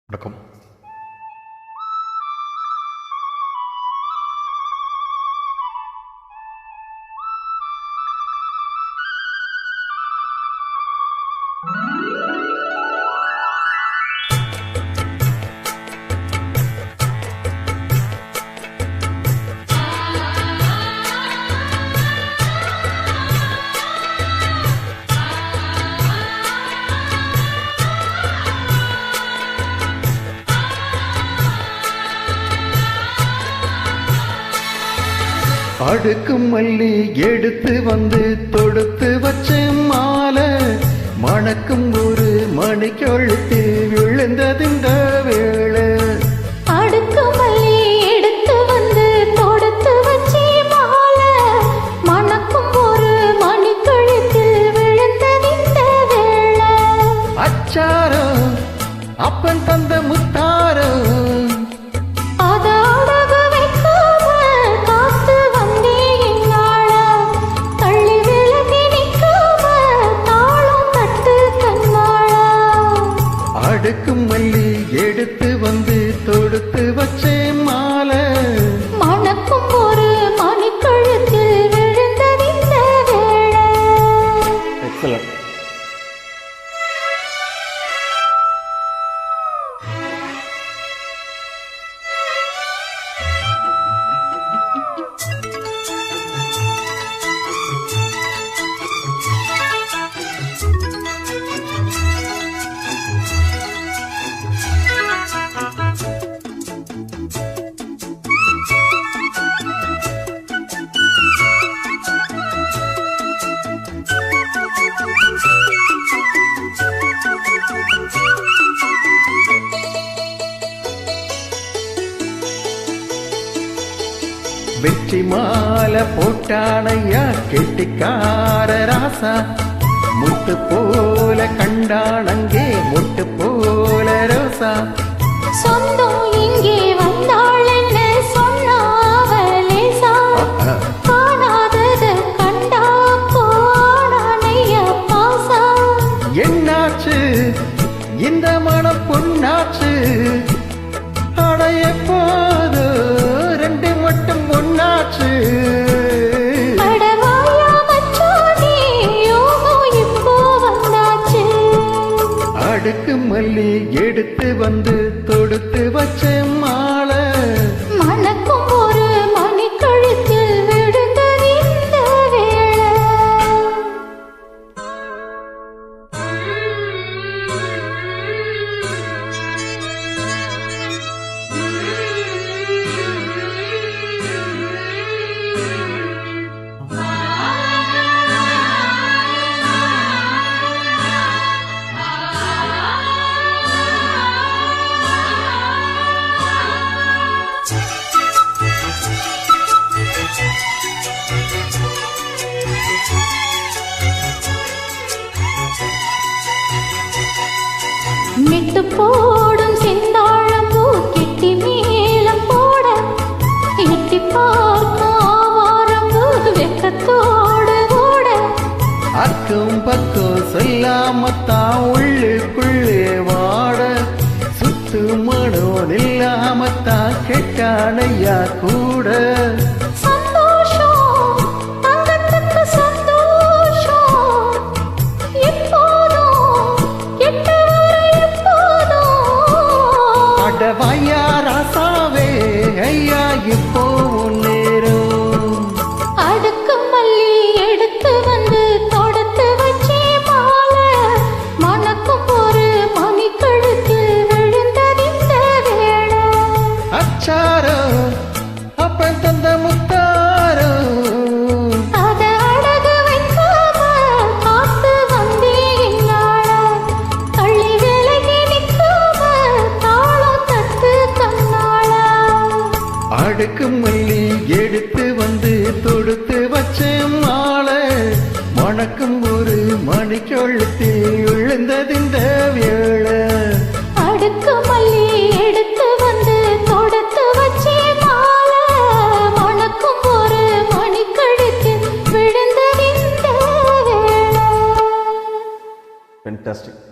வணக்கம். அடுக்கும் மல்லி எடுத்து வந்து தொடுத்து வச்ச மாலை மணக்கும் ஒரு மணிக்கொழுத்து விழுந்ததுங்க வேளை. அடுக்கும் மல்லி எடுத்து வந்து தொடுத்து வச்ச மாலை மணக்கும் ஒரு மணிக்கொழுத்து விழுந்ததிந்த வேளை. அச்சாரோ அப்பன் தந்த முத்தாரோ அடுக்கும் மல்லி எடுத்து வந்து தொடுத்து வச்சே மாலை மணக்கும் ஒரு மணிக்கழுத்தில் விழுந்ததிந்த வேளை. எக்ஸலன்ட். வெற்றி மாலை போட்டானையா கெட்டிக்கார ராசா, முட்டு போல கண்டானங்கே முட்டு போல ரோசா. சொந்தம் இங்கே வந்தாள் என்ன சொன்னாவலேசா, காணாதது கண்டா போனானையா பாசா. என்னாச்சு இந்த மனம் பொன்னாச்சு, அடைய போது ரெண்டு மட்டும் ஒன்னாச்சு. அடுக்கு மல்லி எடுத்து வந்து தொடுத்து வச்ச மாலை மணக்கும் ஒரு மணிக்கழுத்தில் விழுந்ததிந்த வேளை. மெட்டு போடும் செந்தாழம்பூ கெட்டி மேலம் போட எட்டி பார்க்காரம்பூ வெக்கத்தோடு ஓட. அக்கம் பக்கம் சொல்லாமத்தான் உள்ளுக்குள்ளே வாட, சுத்து மனோ நில்லாமத்தான் கெட்டானையா கூட. வாயா ராசாவே ஐயா இப்போ நேரம். அடுக்கும் மல்லி எடுத்து வந்து தொடுத்து வச்சே மாலை மணக்கும் ஒரு மணிக்கழுத்தில் விழுந்ததிந்த வேளை. அச்சாரோ அப்பன் தந்த முத்தாரோ அத அழகு வைக்காம காத்து வந்தே நாள தள்ளி விலகி நிற்காம தாளம் தட்டு கண்ணாள. அடுக்கு மல்லி எடுத்து வந்து தொடுத்து வச்ச மாலை மணக்கும் ஒரு மணிக்கொழுத்து விழுந்ததிந்த வேளை. அடுக்கும் மல்லி எடுத்து வந்து தொடுத்து வச்சே மாலை மணக்கும் ஒரு மணிக்கழுத்தில் விழுந்ததிந்த வேளை. ஃபென்டாஸ்டிக்.